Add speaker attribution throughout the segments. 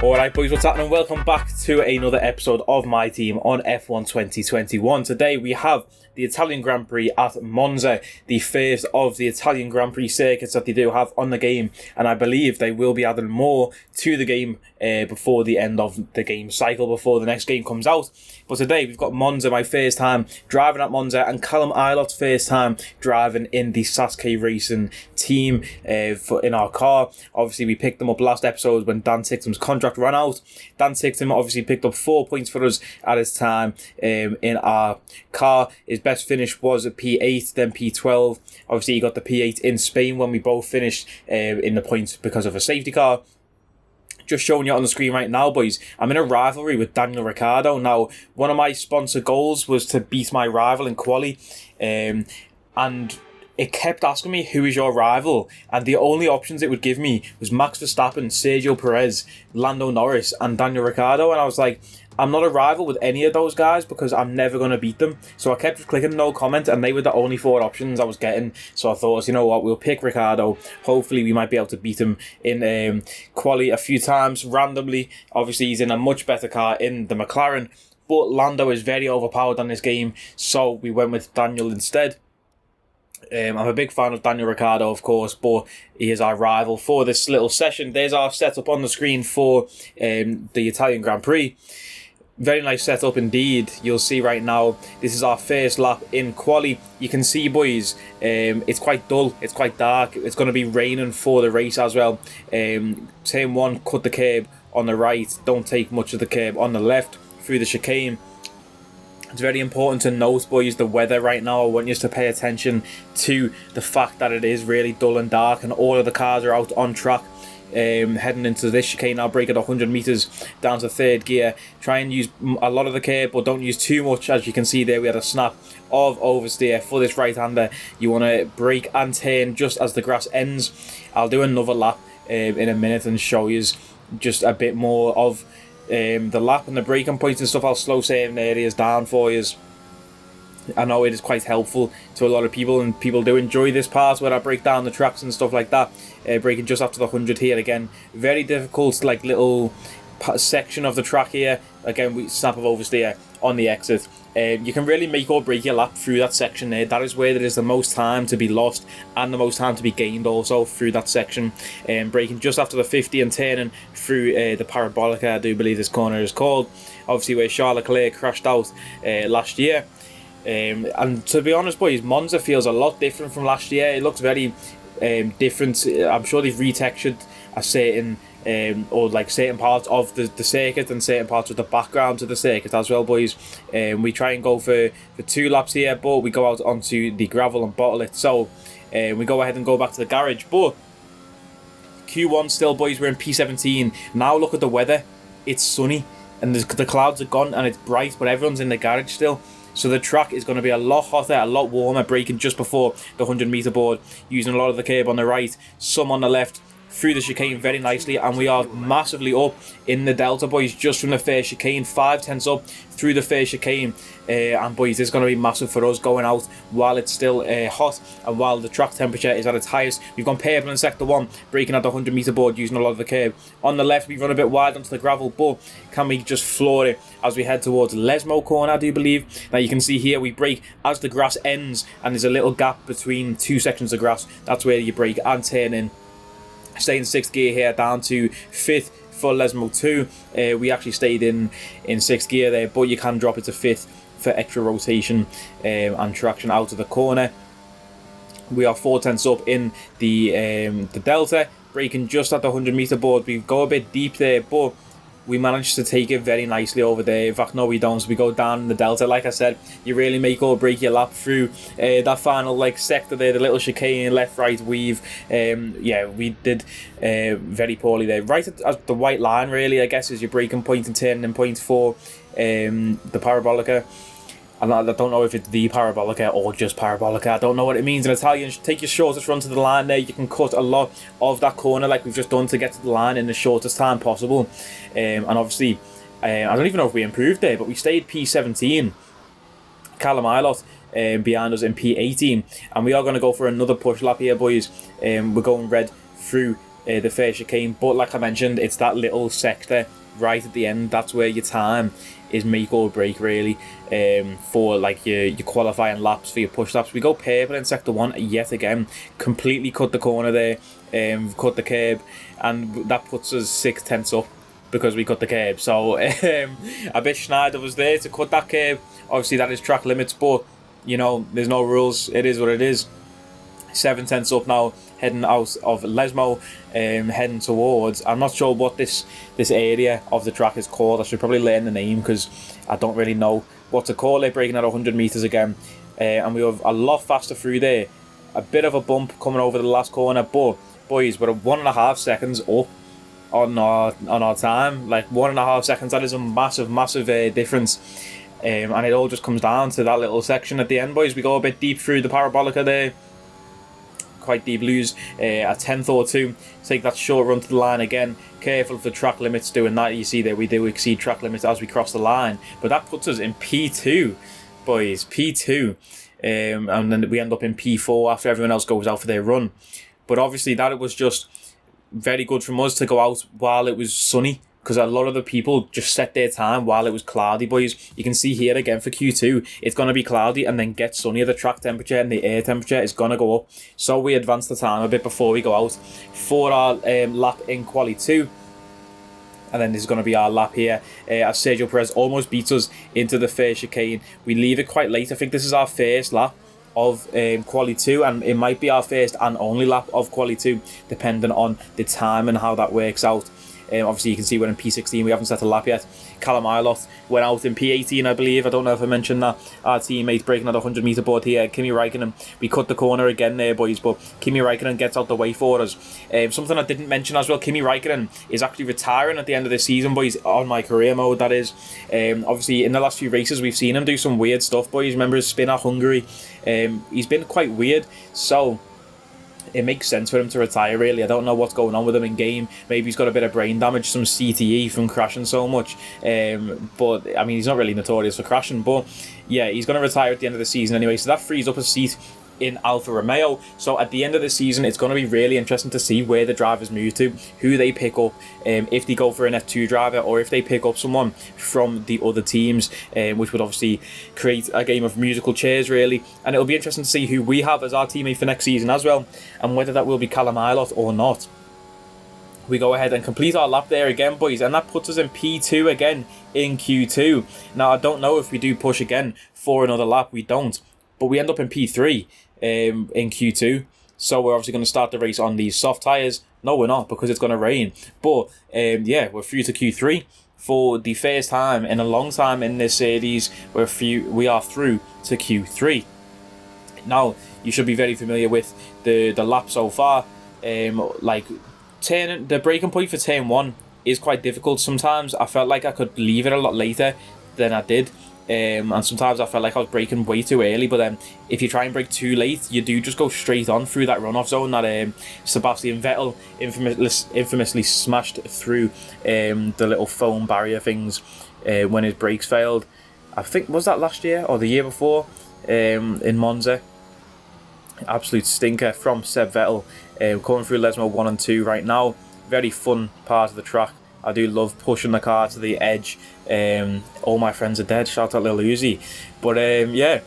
Speaker 1: Alright boys, what's happening? Welcome back to another episode of my team on F1 2021. Today we have the Italian Grand Prix at Monza, the first of the Italian Grand Prix circuits that they do have on the game, and I believe they will be adding more to the game before the end of the game cycle, before the next game comes out. But today we've got Monza, my first time driving at Monza, and Callum Ilot's first time driving in the Sasuke Racing team in our car. Obviously we picked them up last episode when Dan Ticktum's contract ran out. Dan Ticktum obviously picked up 4 points for us at his time in our car. His best finish was a P8, then P12. Obviously he got the P8 in Spain when we both finished in the points because of a safety car. Just showing you on the screen right now, boys, I'm in a rivalry with Daniel Ricciardo. Now, one of my sponsor goals was to beat my rival in quali, and it kept asking me, who is your rival? And the only options it would give me was Max Verstappen, Sergio Perez, Lando Norris, and Daniel Ricciardo. And I was like, I'm not a rival with any of those guys because I'm never going to beat them. So I kept clicking no comment, and they were the only 4 options I was getting. So I thought, you know what, we'll pick Ricciardo. Hopefully we might be able to beat him in quali a few times randomly. Obviously he's in a much better car in the McLaren, but Lando is very overpowered on this game, so we went with Daniel instead. I'm a big fan of Daniel Ricciardo, of course, but he is our rival for this little session. There's our setup on the screen for the Italian Grand Prix. Very nice setup indeed. You'll see right now, this is our first lap in quali. You can see, boys, it's quite dull, it's quite dark. It's going to be raining for the race as well. Turn 1, cut the curb on the right. Don't take much of the curb on the left through the chicane. It's very important to note, boys, the weather right now. I want you to pay attention to the fact that it is really dull and dark, and all of the cars are out on track. Heading into this chicane now, brake at 100 metres down to 3rd gear. Try and use a lot of the curb, but don't use too much. As you can see there, we had a snap of oversteer for this right-hander. You want to brake and turn just as the grass ends. I'll do another lap in a minute and show you just a bit more of the lap and the braking points and stuff. I'll slow certain areas down for you. I know it is quite helpful to a lot of people, and people do enjoy this part where I break down the tracks and stuff like that. Braking just after the 100 here again. Very difficult, like little section of the track here. Again, we snap of oversteer on the exit. You can really make or break your lap through that section there. That is where there is the most time to be lost and the most time to be gained also through that section. Braking just after the 50 and turning through the parabolica, I do believe this corner is called. Obviously where Charles Leclerc crashed out last year. And to be honest, boys, Monza feels a lot different from last year. It looks very different. I'm sure they've retextured a certain or like certain parts of the circuit and certain parts of the background to the circuit as well, boys. We try and go for 2 laps here, but we go out onto the gravel and bottle it. So we go ahead and go back to the garage. But Q1 still, boys, we're in P17. Now look at the weather. It's sunny and the clouds are gone and it's bright, but everyone's in the garage still. So the track is going to be a lot hotter, a lot warmer, braking just before the 100 metre board, using a lot of the curb on the right, some on the left, through the chicane very nicely, and we are massively up in the delta, boys, just from the first chicane, 5/10 up through the first chicane. And boys, this is going to be massive for us going out while it's still hot and while the track temperature is at its highest. We've gone purple in sector 1, braking at the 100 metre board, using a lot of the curb. On the left, we run a bit wide onto the gravel, but can we just floor it as we head towards Lesmo corner, I do believe. Now you can see here we brake as the grass ends, and there's a little gap between 2 sections of grass. That's where you brake and turn in. Stay in 6th gear here, down to 5th for Lesmo 2. We actually stayed in 6th gear there, but you can drop it to 5th for extra rotation and traction out of the corner. We are 4/10 up in the delta, braking just at the 100 metre board. We go a bit deep there, but we managed to take it very nicely over there. In fact, no, we don't. So we go down in the delta. Like I said, you really make or break your lap through that final sector there, the little chicane, left, right weave. Yeah, we did very poorly there. Right at the white line, really, I guess, is your braking point and turning point for the parabolica. And I don't know if it's the parabolica or just parabolica. I don't know what it means in Italian. Take your shortest run to the line there. You can cut a lot of that corner like we've just done to get to the line in the shortest time possible. And obviously, I don't even know if we improved there, but we stayed P17. Callum Ilot behind us in P18. And we are going to go for another push lap here, boys. We're going red through the first chicane. But like I mentioned, it's that little sector right at the end. That's where your time is make or break, really, for like your qualifying laps, for your push laps. We go purple in sector 1 yet again, completely cut the corner there, cut the curb, and that puts us 6/10 up because we cut the curb. So I bet Schneider was there to cut that curb. Obviously that is track limits, but you know, there's no rules. It is what it is. 7/10 up now, heading out of Lesmo, heading towards, I'm not sure what this area of the track is called. I should probably learn the name because I don't really know what to call it. Breaking at 100 metres again, and we have a lot faster through there. A bit of a bump coming over the last corner, but boys, we're 1.5 seconds up on our time. Like 1.5 seconds, that is a massive difference. And it all just comes down to that little section at the end, boys. We go a bit deep through the parabolica there, quite deep, lose a tenth or two, take that short run to the line again. Careful of the track limits doing that. You see there, we do exceed track limits as we cross the line, but that puts us in P2, boys, P2, and then we end up in P4 after everyone else goes out for their run. But obviously that was just very good from us to go out while it was sunny, because a lot of the people just set their time while it was cloudy, boys. You can see here again for Q2, it's going to be cloudy and then get sunnier. The track temperature and the air temperature is going to go up. So we advance the time a bit before we go out for our lap in Quali 2. And then this is going to be our lap here, as Sergio Perez almost beats us into the first chicane. We leave it quite late. I think this is our first lap of Quali 2, and it might be our first and only lap of Quali 2, depending on the time and how that works out. Obviously you can see we're in P16, we haven't set a lap yet. Callum Ilott went out in P18, I believe. I don't know if I mentioned that. Our teammate breaking at the 100 metre board here, Kimi Räikkönen. We cut the corner again there, boys, but Kimi Räikkönen gets out the way for us. Something I didn't mention as well, Kimi Räikkönen is actually retiring at the end of the season, boys, on my career mode, that is. Obviously in the last few races we've seen him do some weird stuff, boys. Remember his spin at Hungary? He's been quite weird, so it makes sense for him to retire, really. I don't know what's going on with him in game. Maybe he's got a bit of brain damage, some CTE from crashing so much. But I mean, he's not really notorious for crashing. But yeah, he's going to retire at the end of the season anyway. So that frees up a seat in Alfa Romeo. So at the end of the season, it's going to be really interesting to see where the drivers move to, who they pick up, if they go for an F2 driver or if they pick up someone from the other teams, which would obviously create a game of musical chairs, really. And it'll be interesting to see who we have as our teammate for next season as well, and whether that will be Callum Ilott or not. We go ahead and complete our lap there again, boys, and that puts us in P2 again in Q2. Now, I don't know if we do push again for another lap. We don't, but we end up in P3 in Q2. So we're obviously going to start the race on these soft tyres. No, we're not, because it's going to rain. But yeah, we're through to Q3 for the first time in a long time in this series. We are through to Q3. Now, you should be very familiar with the lap so far. Like the braking point for turn 1 is quite difficult sometimes. I felt like I could leave it a lot later than I did. And sometimes I felt like I was braking way too early, but then if you try and brake too late, you do just go straight on through that runoff zone that Sebastian Vettel infamously smashed through the little foam barrier things when his brakes failed. I think, was that last year or the year before, in Monza? Absolute stinker from Seb Vettel, coming through Lesmo 1 and 2 right now. Very fun part of the track. I do love pushing the car to the edge. All my friends are dead. Shout out Lil Uzi. But yeah,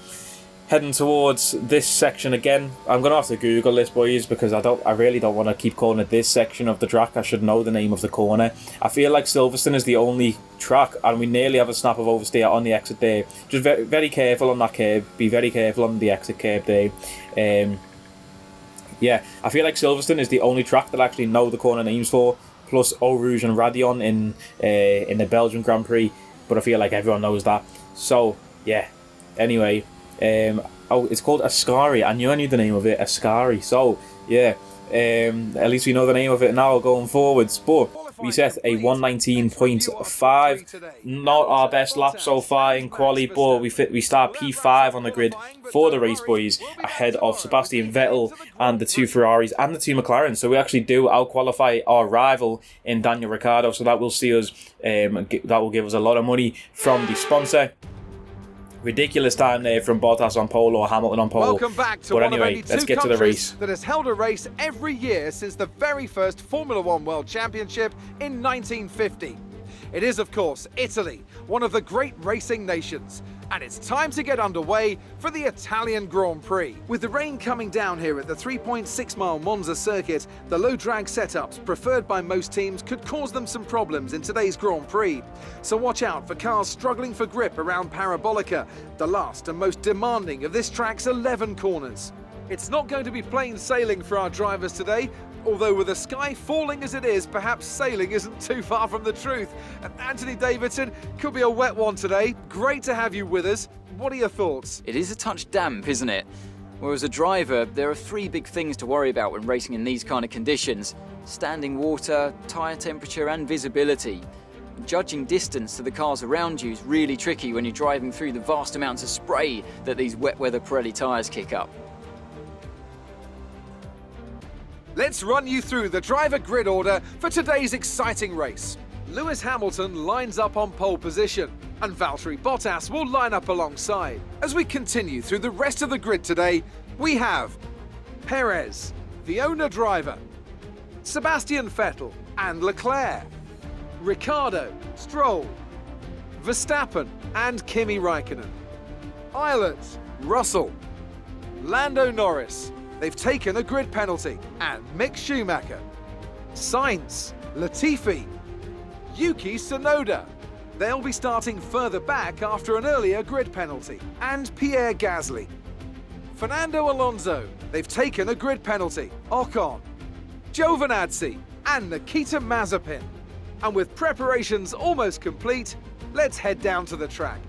Speaker 1: heading towards this section again. I'm gonna have to Google this, boys, because I really don't want to keep calling it this section of the track. I should know the name of the corner. I feel like Silverstone is the only track, and we nearly have a snap of oversteer on the exit there. Just very, very careful on that curb. Be very careful on the exit curb there. Yeah, I feel like Silverstone is the only track that I actually know the corner names for, plus Eau Rouge and Radion in the Belgian Grand Prix, but I feel like everyone knows that. So yeah, anyway, it's called Ascari. I knew the name of it, Ascari. So yeah, at least we know the name of it now going forwards. But we set a 119.5, not our best lap so far in quali, but we start P5 on the grid for the race, boys, ahead of Sebastian Vettel and the 2 Ferraris and the 2 McLarens. So we actually do out-qualify our rival in Daniel Ricciardo, so that will see us, that will give us a lot of money from the sponsor, Ridiculous time there from Bottas on pole or Hamilton on pole.
Speaker 2: Welcome back to
Speaker 1: but
Speaker 2: one
Speaker 1: anyway,
Speaker 2: of only
Speaker 1: let's
Speaker 2: two
Speaker 1: get to the
Speaker 2: countries
Speaker 1: race.
Speaker 2: that has held a race every year since the very first Formula One World Championship in 1950. It is, of course, Italy, one of the great racing nations. And it's time to get underway for the Italian Grand Prix. With the rain coming down here at the 3.6-mile Monza circuit, the low drag setups preferred by most teams could cause them some problems in today's Grand Prix. So watch out for cars struggling for grip around Parabolica, the last and most demanding of this track's 11 corners. It's not going to be plain sailing for our drivers today, although with the sky falling as it is, perhaps sailing isn't too far from the truth. And Anthony Davidson, could be a wet one today. Great to have you with us. What are your thoughts?
Speaker 3: It is a touch damp, isn't it? Well, as a driver, there are three big things to worry about when racing in these kind of conditions: standing water, tyre temperature and visibility. Judging distance to the cars around you is really tricky when you're driving through the vast amounts of spray that these wet weather Pirelli tyres kick up.
Speaker 2: Let's run you through the driver grid order for today's exciting race. Lewis Hamilton lines up on pole position, and Valtteri Bottas will line up alongside. As we continue through the rest of the grid today, we have Perez, the owner driver, Sebastian Vettel and Leclerc, Ricciardo, Stroll, Verstappen and Kimi Räikkönen, Ireland, Russell, Lando Norris. They've taken a grid penalty, and Mick Schumacher, Sainz, Latifi, Yuki Tsunoda. They'll be starting further back after an earlier grid penalty, and Pierre Gasly. Fernando Alonso, they've taken a grid penalty, Ocon, Giovinazzi and Nikita Mazepin. And with preparations almost complete, let's head down to the track.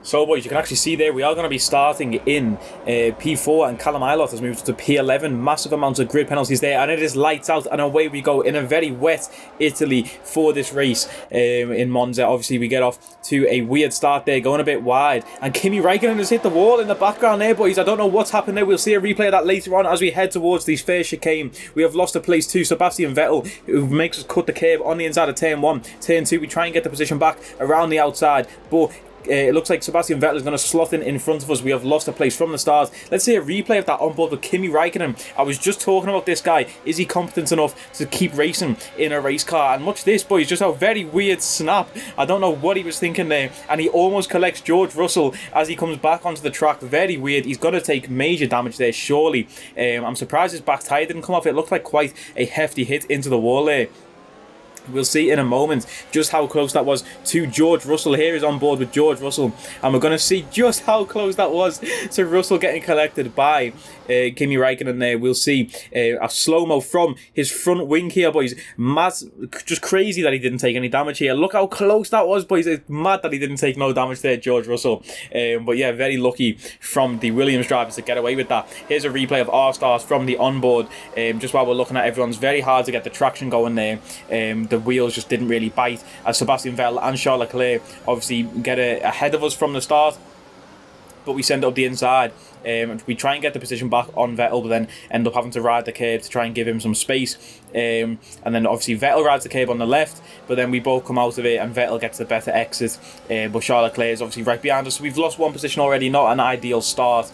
Speaker 1: So boys, you can actually see there we are going to be starting in P4, and Callum Ilott has moved to P11. Massive amounts of grid penalties there, and it is lights out, and away we go in a very wet Italy for this race in Monza. Obviously we get off to a weird start there, going a bit wide, and Kimi Räikkönen has hit the wall in the background there, boys. I don't know what's happened there. We'll see a replay of that later on as we head towards the first chicane. We have lost a place to Sebastian Vettel, who makes us cut the curb on the inside of turn 1. Turn 2 we try and get the position back around the outside, but it looks like Sebastian Vettel is going to slot in front of us. We have lost a place from the start. Let's see a replay of that on board with Kimi Räikkönen. I was just talking about this guy. Is he competent enough to keep racing in a race car? And watch this, boys. Just a very weird snap. I don't know what he was thinking there. And he almost collects George Russell as he comes back onto the track. Very weird. He's going to take major damage there, surely. I'm surprised his back tyre didn't come off. It looked like quite a hefty hit into the wall there. We'll see in a moment just how close that was to George Russell. Here is on board with George Russell, and we're going to see just how close that was to Russell getting collected by Kimi Räikkönen there. We'll see a slow-mo from his front wing here, boys. Mad, just crazy that he didn't take any damage here. Look how close that was, boys. It's mad that he didn't take no damage there, George Russell. But yeah, very lucky from the Williams drivers to get away with that. Here's a replay of our stars from the onboard, just while we're looking at everyone's. Very hard to get the traction going there. The wheels just didn't really bite as Sebastian Vettel and Charles Leclerc obviously get ahead of us from the start, but we send it up the inside. We try and get the position back on Vettel, but then end up having to ride the curb to try and give him some space. And then obviously Vettel rides the curb on the left, but then we both come out of it and Vettel gets the better exit. But Charles Leclerc is obviously right behind us. So we've lost one position already. Not an ideal start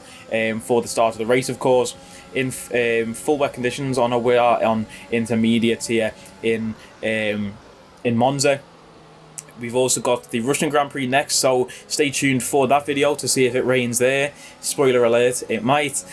Speaker 1: for the start of the race, of course. In full wet conditions on our way on intermediate here in Monza. We've also got the Russian Grand Prix next, so stay tuned for that video to see if it rains there. Spoiler alert, it might.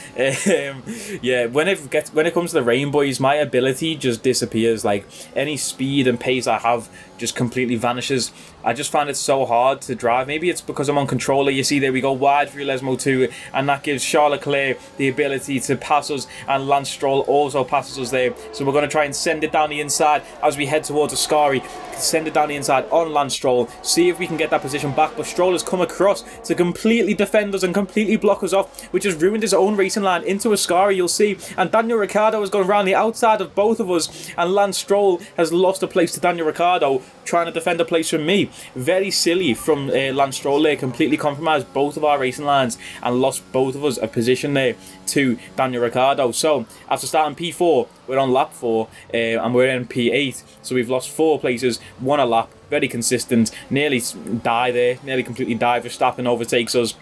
Speaker 1: Yeah, when it comes to the rain, boys, my ability just disappears. Like, any speed and pace I have just completely vanishes. I just find it so hard to drive. Maybe it's because I'm on controller. You see there we go wide through Lesmo 2, and that gives Charles Leclerc the ability to pass us, and Lance Stroll also passes us there. So we're going to try and send it down the inside as we head towards Ascari. Send it down the inside on Lance Stroll. See if we can get that position back. But Stroll has come across to completely defend us and completely block us off, which has ruined his own racing line into Ascari, you'll see. And Daniel Ricciardo has gone around the outside of both of us, and Lance Stroll has lost a place to Daniel Ricciardo, trying to defend a place from me. Very silly from Lance Stroll there. Completely compromised both of our racing lines and lost both of us a position there to Daniel Ricciardo. So after starting P4, we're on lap 4 and we're in P8. So we've lost 4 places, 1 a lap, very consistent. Nearly die there, nearly completely die. Verstappen overtakes us.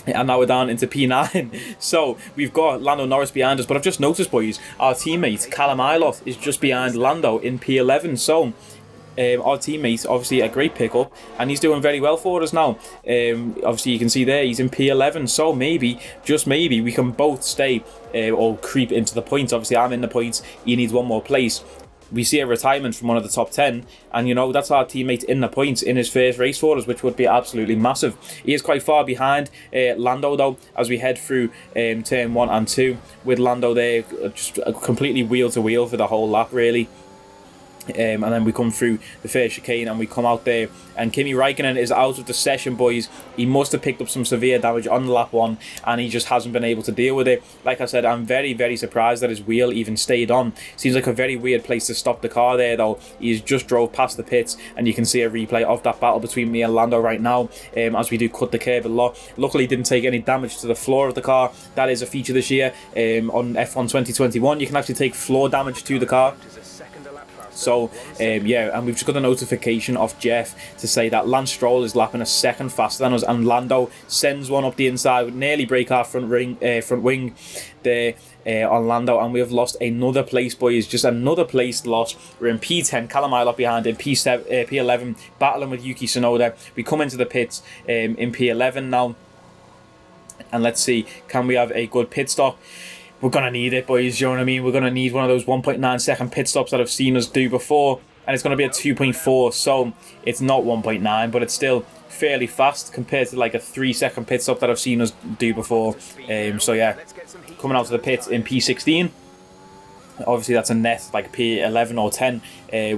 Speaker 1: And now we're down into P9. So we've got Lando Norris behind us. But I've just noticed, boys, our teammate Callum Ilott is just behind Lando in P11. So our teammate, obviously a great pickup, and he's doing very well for us now. Obviously you can see there he's in P11. So maybe, just maybe, we can both stay or creep into the points. Obviously I'm in the points. He needs one more place. We see a retirement from one of the top 10, and you know, that's our teammate in the points in his first race for us, which would be absolutely massive. He is quite far behind Lando though, as we head through turn 1 and 2, with Lando there just completely wheel to wheel for the whole lap really. And then we come through the first chicane and we come out there, and Kimi Räikkönen is out of the session, boys. He must have picked up some severe damage on lap 1 and he just hasn't been able to deal with it. Like I said, I'm very, very surprised that his wheel even stayed on. Seems like a very weird place to stop the car there though. He's just drove past the pits, and you can see a replay of that battle between me and Lando right now, as we do cut the curb a lot. Luckily he didn't take any damage to the floor of the car. That is a feature this year on F1 2021. You can actually take floor damage to the car. So, yeah, and we've just got a notification off Jeff to say that Lance Stroll is lapping a second faster than us, and Lando sends one up the inside, would nearly break our front wing there on Lando, and we have lost another place, boys. Just another place lost. We're in P10, Callum Ilott behind in P11, battling with Yuki Tsunoda. We come into the pits in P11 now, and let's see, can we have a good pit stop? We're going to need it, boys, you know what I mean? We're going to need one of those 1.9 second pit stops that I've seen us do before, and it's going to be a 2.4, so it's not 1.9, but it's still fairly fast compared to like a 3 second pit stop that I've seen us do before. So yeah, coming out to the pits in P16. Obviously that's a net like P11 or 10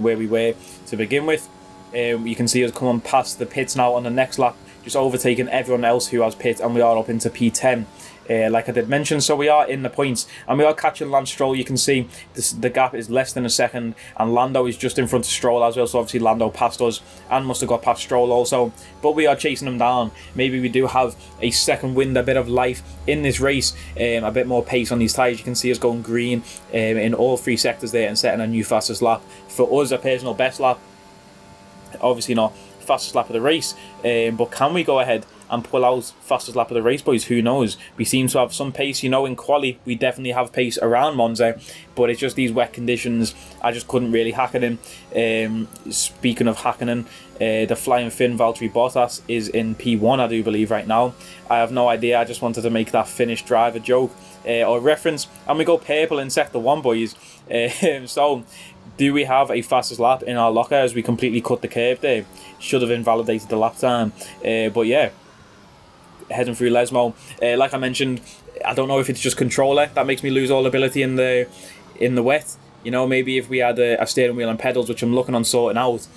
Speaker 1: where we were to begin with. You can see us coming past the pits now on the next lap, just overtaking everyone else who has pit, and we are up into P10. Like I did mention, so we are in the points, and we are catching Lance Stroll. You can see the gap is less than a second, and Lando is just in front of Stroll as well, so obviously Lando passed us and must have got past Stroll also, but we are chasing him down. Maybe we do have a second wind, a bit of life in this race, a bit more pace on these tyres. You can see us going green in all 3 sectors there and setting a new fastest lap. For us, a personal best lap. Obviously not fastest lap of the race, but can we go ahead and pull out fastest lap of the race, boys? Who knows? We seem to have some pace, you know. In quali we definitely have pace around Monza, but it's just these wet conditions. I just couldn't really hack it in. Speaking of hacking in, the Flying Finn Valtteri Bottas is in P1, I do believe, right now. I have no idea. I just wanted to make that Finnish driver joke or reference, and we go purple in sector 1, boys. So do we have a fastest lap in our locker as we completely cut the curb there? Should have invalidated the lap time, but yeah, heading through Lesmo. Like I mentioned, I don't know if it's just controller that makes me lose all ability in the wet. You know, maybe if we had a steering wheel and pedals, which I'm looking on sorting out,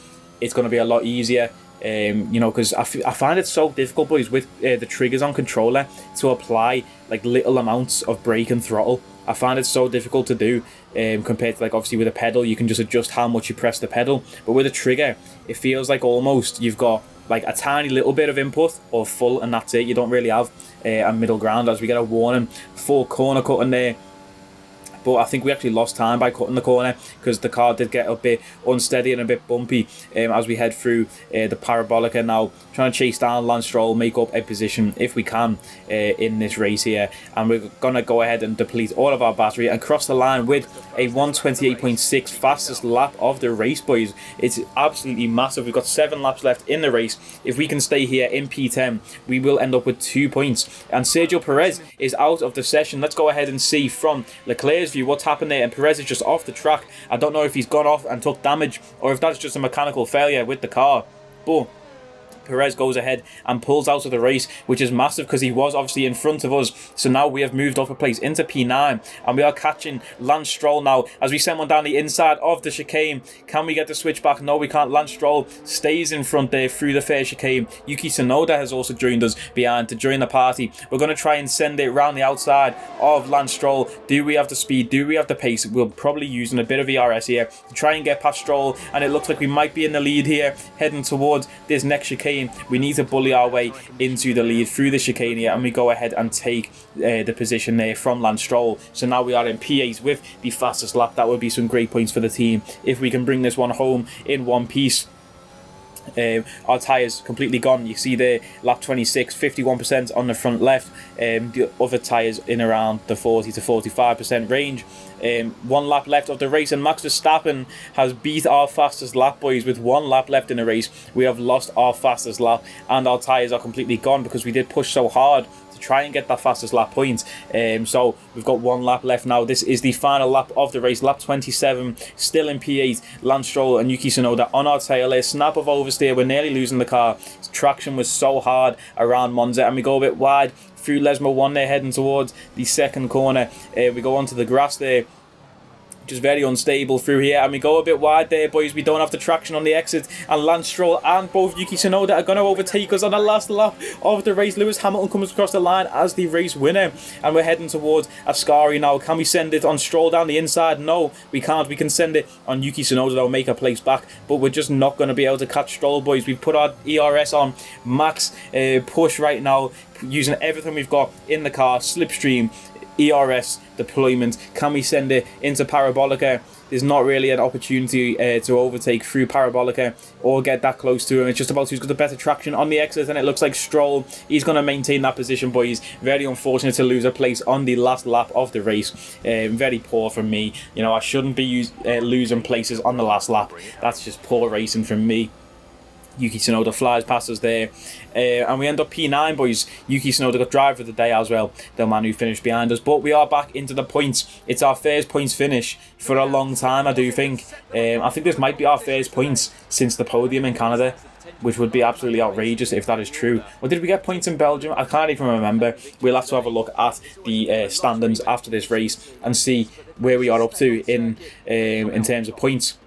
Speaker 1: it's going to be a lot easier. You know, because I find it so difficult, boys, with the triggers on controller to apply like little amounts of brake and throttle. I find it so difficult to do compared to, like, obviously with a pedal you can just adjust how much you press the pedal, but with a trigger it feels like almost you've got like a tiny little bit of input or full, and that's it. You don't really have a middle ground, as we get a warning for corner cutting there. But I think we actually lost time by cutting the corner, because the car did get a bit unsteady and a bit bumpy as we head through the Parabolica now, trying to chase down Lance Stroll, make up a position if we can in this race here. And we're going to go ahead and deplete all of our battery and cross the line with a 128.6 fastest lap of the race, boys. It's absolutely massive. We've got 7 laps left in the race. If we can stay here in P10, we will end up with 2 points. And Sergio Perez is out of the session. Let's go ahead and see from Leclerc's view what's happened there. And Perez is just off the track. I don't know if he's gone off and took damage, or if that's just a mechanical failure with the car, but Perez goes ahead and pulls out of the race, which is massive because he was obviously in front of us. So now we have moved up a place into P9, and we are catching Lance Stroll now as we send one down the inside of the chicane. Can we get the switch back? No, we can't. Lance Stroll stays in front there through the fair chicane. Yuki Tsunoda has also joined us behind to join the party. We're going to try and send it around the outside of Lance Stroll. Do we have the speed? Do we have the pace? We're probably using a bit of ERS here to try and get past Stroll, and it looks like we might be in the lead here heading towards this next chicane. We need to bully our way into the lead through the chicane here, and we go ahead and take the position there from Lance Stroll. So now we are in P8 with the fastest lap. That would be some great points for the team if we can bring this one home in one piece. Our tyres completely gone. You see there, lap 26, 51% on the front left. The other tyres in around the 40 to 45% range. 1 lap left of the race, and Max Verstappen has beat our fastest lap, boys. With 1 lap left in the race, we have lost our fastest lap, and our tyres are completely gone because we did push so hard to try and get that fastest lap point. So we've got 1 lap left now. This is the final lap of the race, lap 27, still in P8. Lance Stroll and Yuki Tsunoda on our tail. A snap of oversteer, we're nearly losing the car. Traction was so hard around Monza, and we go a bit wide through Lesmo 1 there, heading towards the second corner. We go onto the grass there, just very unstable through here, and we go a bit wide there, boys. We don't have the traction on the exit, and Lance Stroll and both Yuki Tsunoda are going to overtake us on the last lap of the race. Lewis Hamilton comes across the line as the race winner, and we're heading towards Ascari now. Can we send it on Stroll down the inside? No, we can't. We can send it on Yuki Tsunoda, that'll make a place back, but we're just not going to be able to catch Stroll, boys. We've put our ERS on max push right now, using everything we've got in the car. Slipstream, ERS deployment. Can we send it into Parabolica? There's not really an opportunity to overtake through Parabolica or get that close to him. It's just about who's got the better traction on the exit, and it looks like Stroll, he's going to maintain that position, boys. Very unfortunate to lose a place on the last lap of the race. Very poor from me. You know, I shouldn't be losing places on the last lap. That's just poor racing from me. Yuki Tsunoda flies past us there, and we end up P9, boys. Yuki Tsunoda got driver of the day as well, the man who finished behind us, but we are back into the points. It's our first points finish for a long time, I do think. I think this might be our first points since the podium in Canada, which would be absolutely outrageous if that is true. Or did we get points in Belgium? I can't even remember. We'll have to have a look at the standings after this race and see where we are up to in terms of points.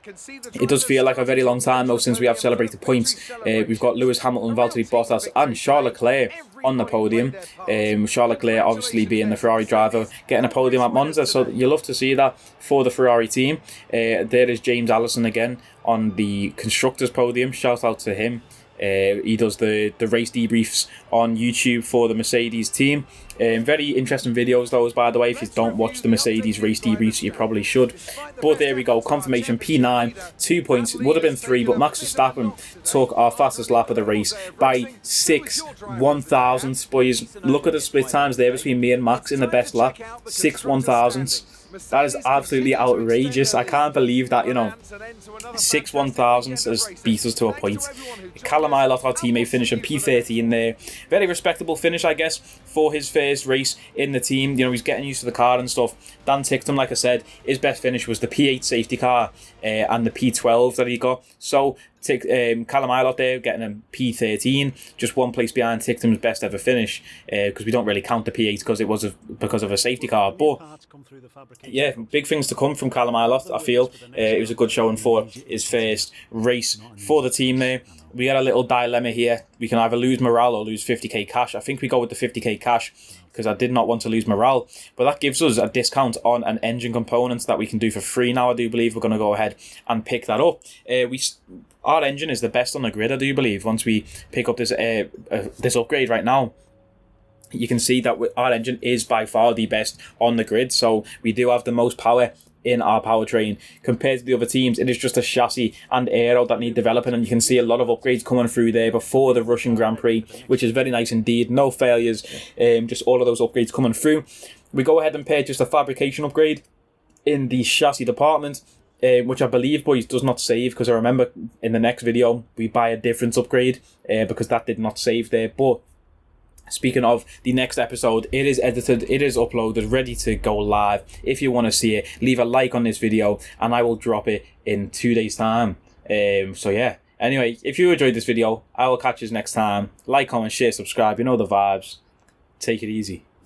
Speaker 1: It does feel like a very long time though since we have celebrated points. We've got Lewis Hamilton, Valtteri Bottas and Charles Leclerc on the podium. Charles Leclerc obviously being the Ferrari driver, getting a podium at Monza, so you love to see that for the Ferrari team. There is James Allison again on the constructors podium. Shout out to him. He does the race debriefs on YouTube for the Mercedes team. Very interesting videos those, by the way. If you don't watch the Mercedes race debriefs, you probably should. But there we go, confirmation P9, 2 points. It would have been 3, but Max Verstappen took our fastest lap of the race by 6 1,000ths, boys. Look at the split times there between me and Max in the best lap. 6 1,000ths. That is absolutely outrageous. I can't believe that, you know. 6 1,000ths has beat us to a point. Callum Ilott, our teammate, finishing P13 there. Very respectable finish, I guess, for his first race in the team. You know, he's getting used to the car and stuff. Dan Ticktum, like I said, his best finish was the P8 safety car and the P12 that he got. So Callum Ilott there getting a P13, just 1 place behind Ticktum's best ever finish, because we don't really count the P8 because of a safety car. But yeah, big things to come from Callum Ilott, I feel. It was a good showing for his first race for the team there. We had a little dilemma here. We can either lose morale or lose 50k cash. I think we go with the 50k cash because I did not want to lose morale. But that gives us a discount on an engine component that we can do for free now. I do believe we're going to go ahead and pick that up. Our engine is the best on the grid, I do believe, once we pick up this upgrade right now. You can see that our engine is by far the best on the grid, so we do have the most power in our powertrain. Compared to the other teams, it is just a chassis and aero that need developing, and you can see a lot of upgrades coming through there before the Russian Grand Prix, which is very nice indeed. No failures, just all of those upgrades coming through. We go ahead and purchase a fabrication upgrade in the chassis department, which I believe, boys, does not save, because I remember in the next video we buy a different upgrade because that did not save there. But speaking of the next episode, it is edited, it is uploaded, ready to go live. If you want to see it, leave a like on this video and I will drop it in 2 days time. So yeah, anyway, if you enjoyed this video, I will catch you next time. Like, comment, share, subscribe, you know the vibes. Take it easy.